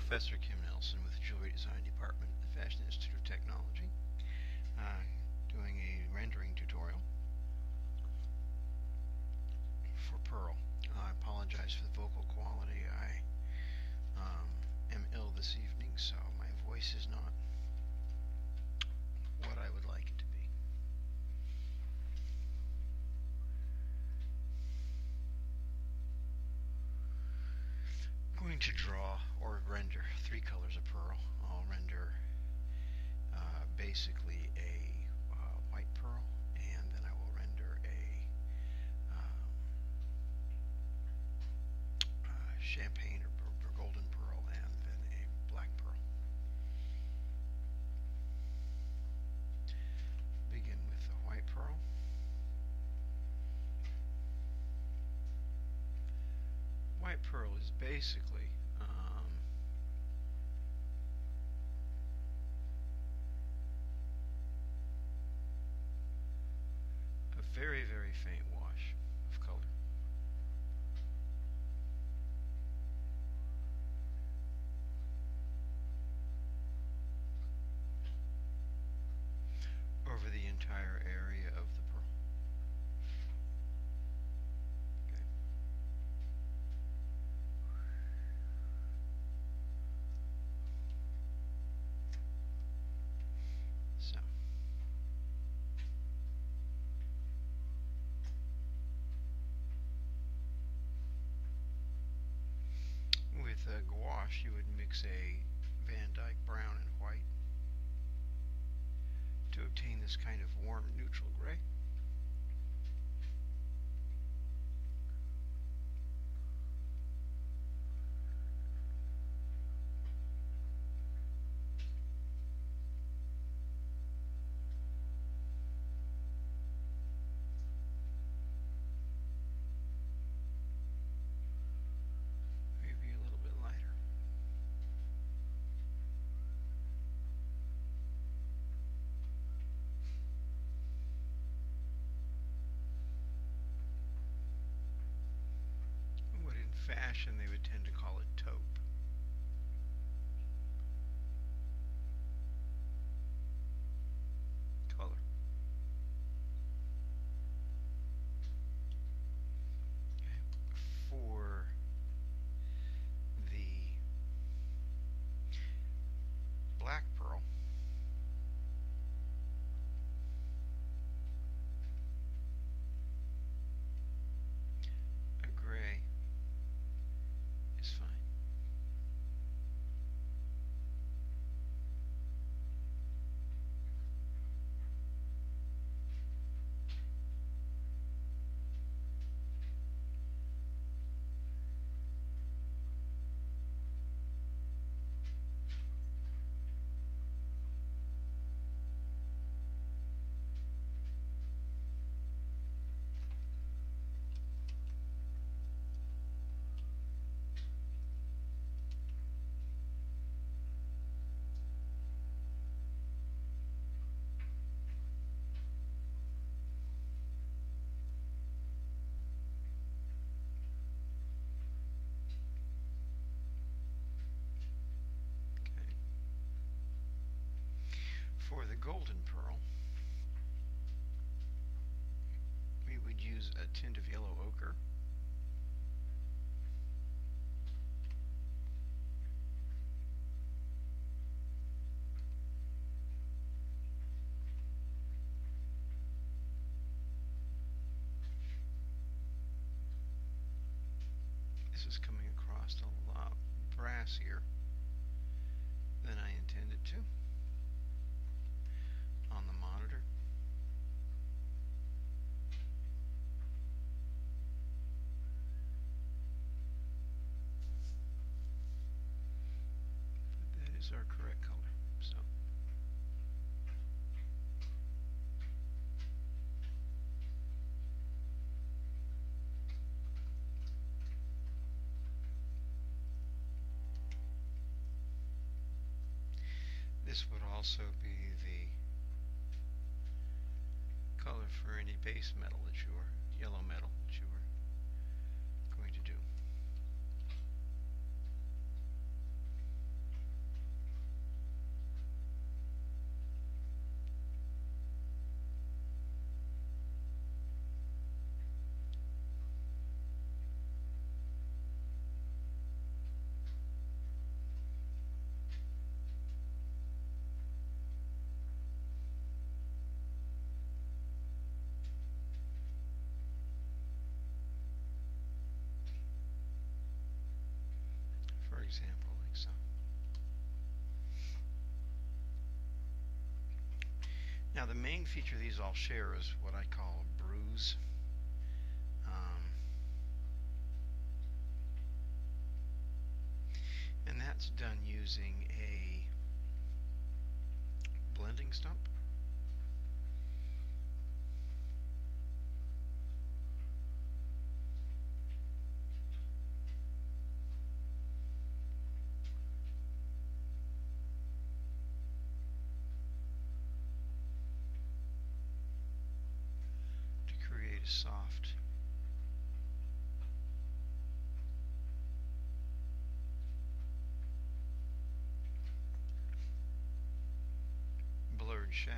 Professor Kim Nelson with the Jewelry Design Department at the Fashion Institute of Technology, doing a rendering tutorial for Pearl. I apologize for the vocal quality. I am ill this evening, so my voice is not what I would like it to be. I'm going to draw or render 3 colors of pearl. I'll render basically a white pearl, and then I will render a champagne or golden pearl, and then a black pearl. Begin with the white pearl. White pearl is basically a very, very faint wash of color. Over the entire area of the pearl. Okay. So with gouache, you would mix a Van Dyke brown and white to obtain this kind of warm neutral gray. Maybe a little bit lighter. What in fashion they would tend to call it taupe. Color. Okay. For the black pearl, a gray is fine. Okay. For the golden pearl, we would use a tint of yellow ochre. This is coming across a lot brassier than I intended to on the monitor. But that is our correct color. So this would also be the color for any base metal that you are, yellow metal that you are going to do. example, like so. Now the main feature these all share is what I call a bruise. And that's done using a blending stump. To create a soft blurred shadow.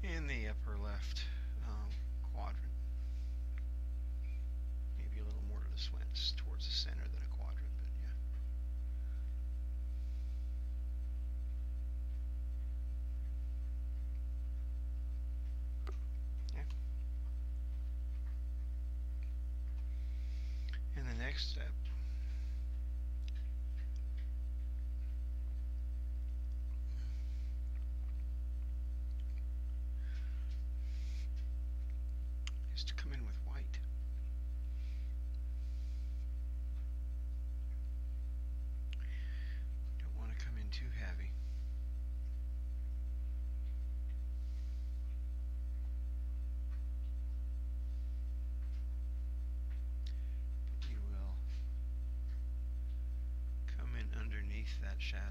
In the upper left quadrant. Maybe a little more to the towards the center than a quadrant, but yeah. Yeah. And the next step is to come in with white. Don't want to come in too heavy. But you will come in underneath that shadow.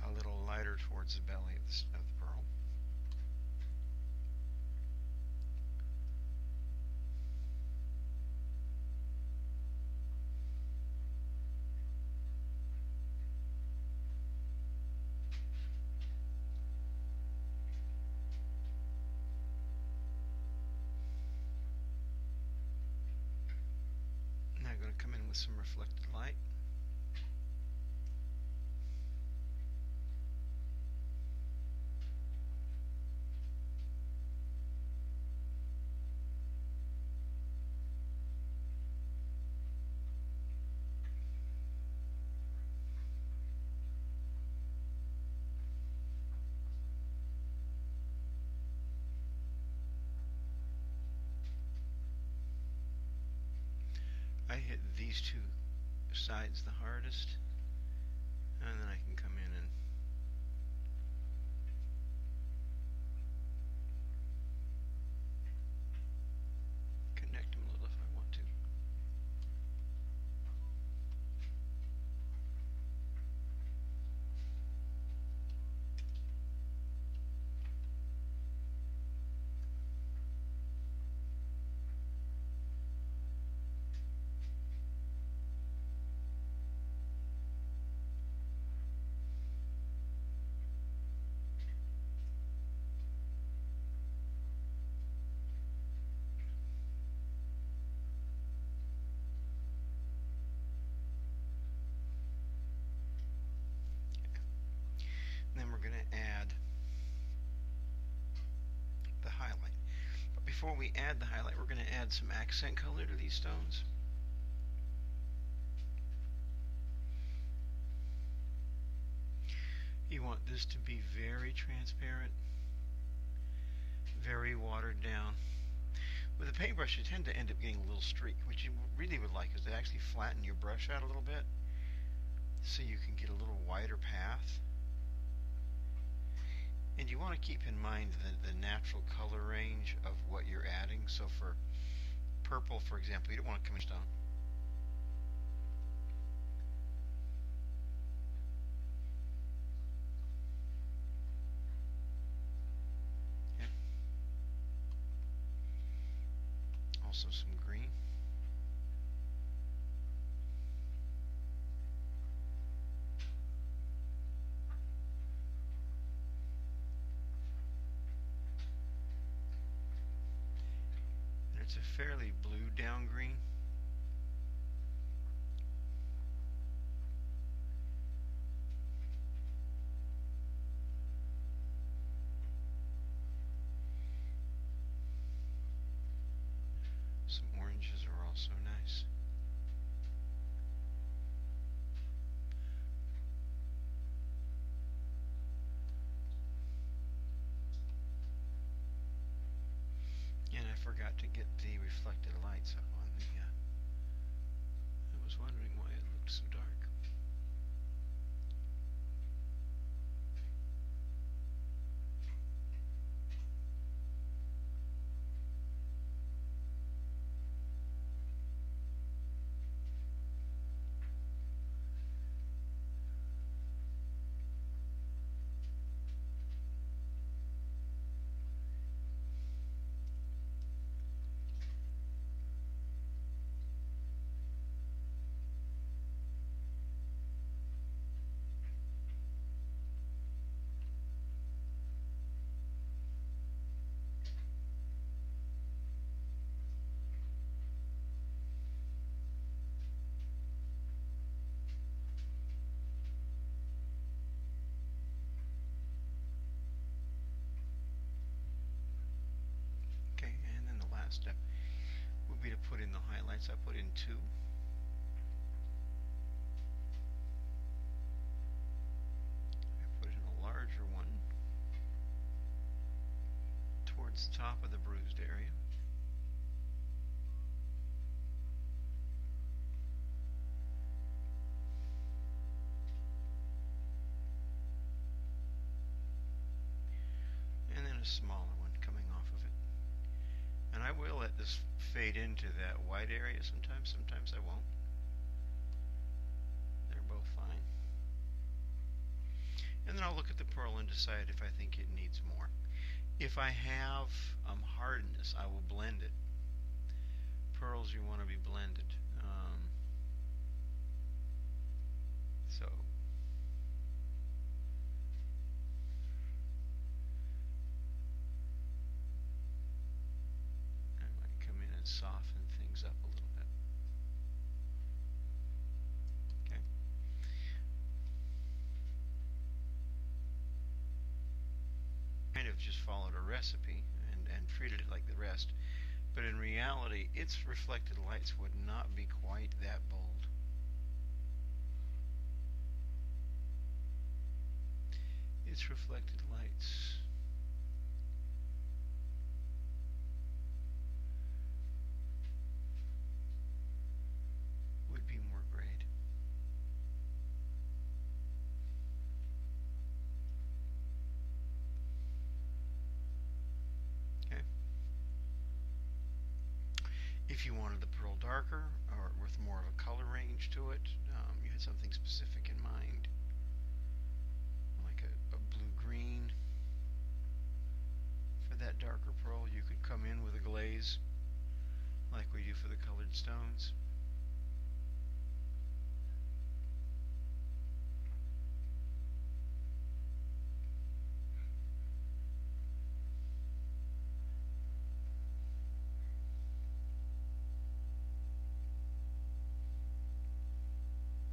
A little lighter towards the belly of the pearl. Now I'm going to come in with some reflected light. I hit these two sides the hardest, and then I can come in and connect them a little if I want to. Then we're going to add the highlight. But before we add the highlight, we're going to add some accent color to these stones. You want this to be very transparent, very watered down. With a paintbrush, you tend to end up getting a little streak. What you really would like is to actually flatten your brush out a little bit so you can get a little wider path. And you want to keep in mind the natural color range of what you're adding. So for purple, for example, you don't want to come in stone. Okay. Also some green. It's a fairly blue down green. Some oranges are also nice. And I forgot to get the reflected lights up on the, I was wondering why it looked so dark. Okay, and then the last step would be to put in the highlights. I put in 2. I put in a larger one towards the top of the bruised area. And then a smaller one coming off of it. And I will let this fade into that white area sometimes I won't. They're both fine. And then I'll look at the pearl and decide if I think it needs more. If I have hardness, I will blend it. Pearls, you want to be blended. So I might come in and soften things up a little bit. Okay. Kind of just followed a recipe and treated it like the rest, but in reality its reflected lights would not be quite that bold. Its reflected lights would be more grayed. Okay. If you wanted the pearl darker or with more of a color range to it, you had something specific in mind, like a blue-green. For that darker pearl, you could come in with a glaze, like we do for the colored stones.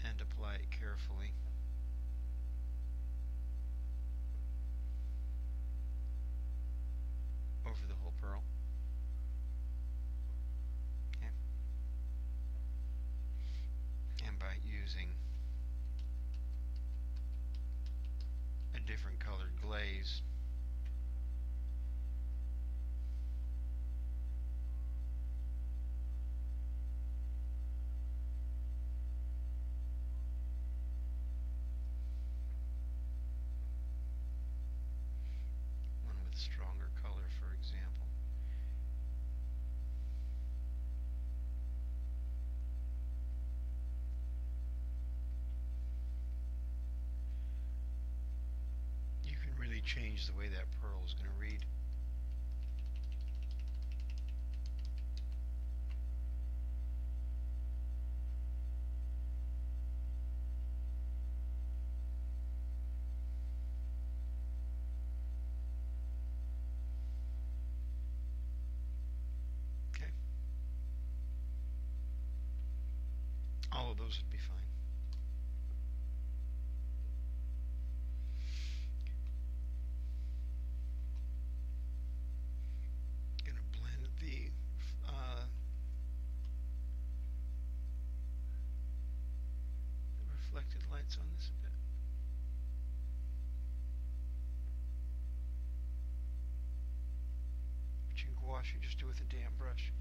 And apply it carefully. Over the whole pearl. Okay. And by using a different colored glaze, one with stronger color, for example. You can really change the way that pearl is going to read. Okay. All of those would be fine. Gonna blend the reflected lights on this a bit. But you can gouache, you just do it with a damp brush.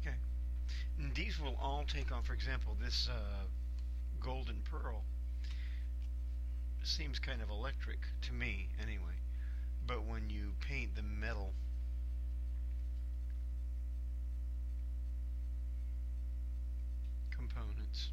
Okay. And these will all take on, for example, this golden pearl seems kind of electric to me anyway. But when you paint the metal components,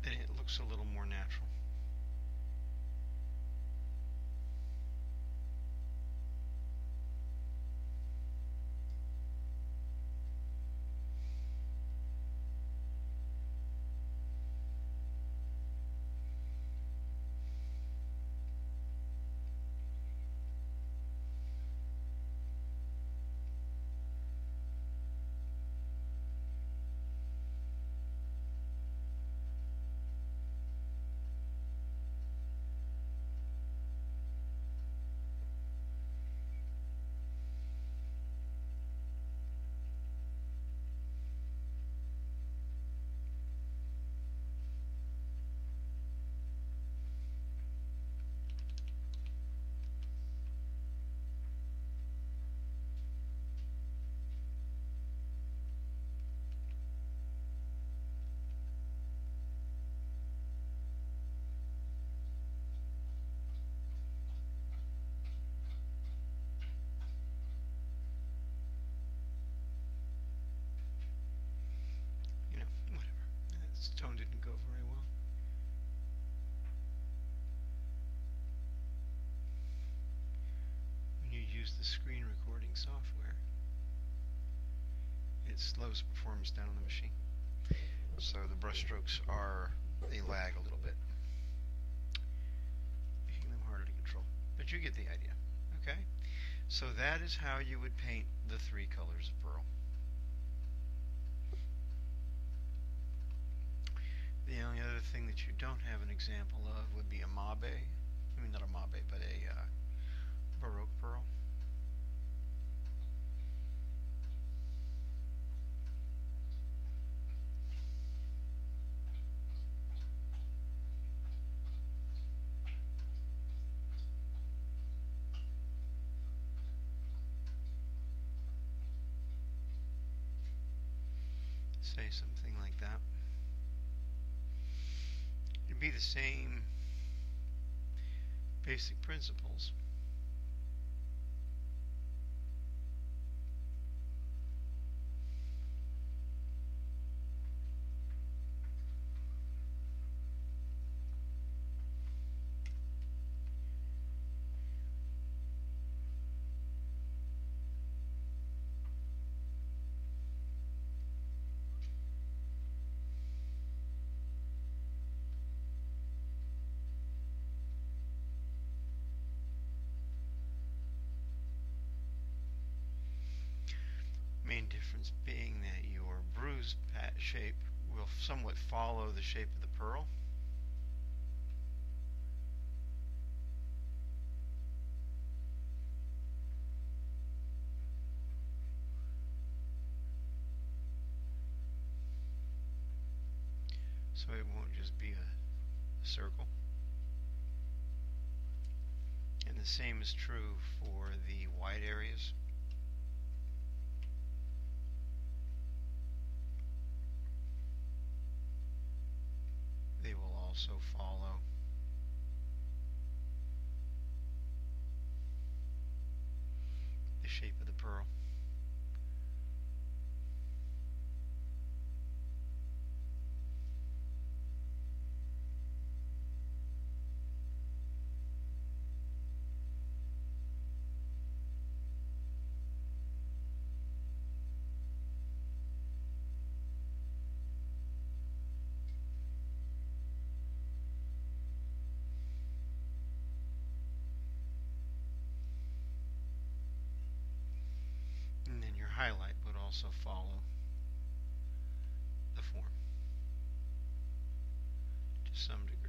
then it looks a little more natural. You know, whatever. This tone didn't go very well. When you use the screen recording software, it slows performance down on the machine. So the brush strokes they lag a little bit, making them harder to control. But you get the idea. Okay? So that is how you would paint the three colors of pearl. The only other thing that you don't have an example of would be a Mabe. I mean, not a Mabe, but a Baroque pearl. Say something like that. It'd be the same basic principles. Main difference being that your bruise shape will somewhat follow the shape of the pearl. So it won't just be a circle. And the same is true for the white areas. They will also follow the shape of the pearl. highlight would also follow the form to some degree.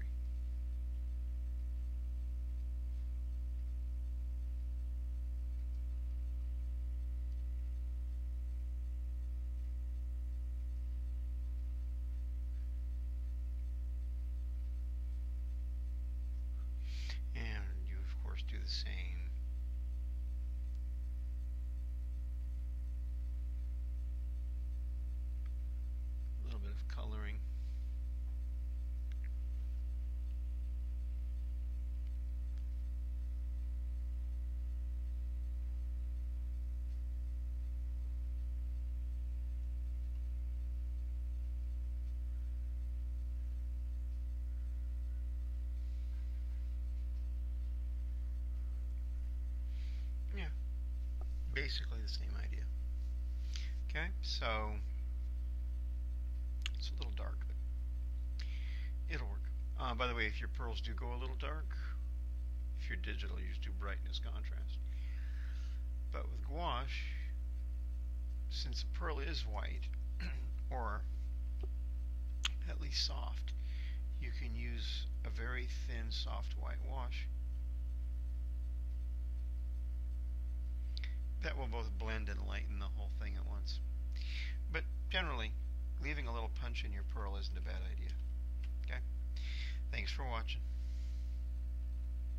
And you, of course, do the same. A little bit of coloring. Yeah, basically the same idea. Okay, so it's a little dark, but it'll work. By the way, if your pearls do go a little dark, if you're digital, you just do brightness contrast. But with gouache, since the pearl is white, or at least soft, you can use a very thin, soft white wash that will both blend and lighten the whole thing at once. But generally, leaving a little punch in your pearl isn't a bad idea. Okay? Thanks for watching.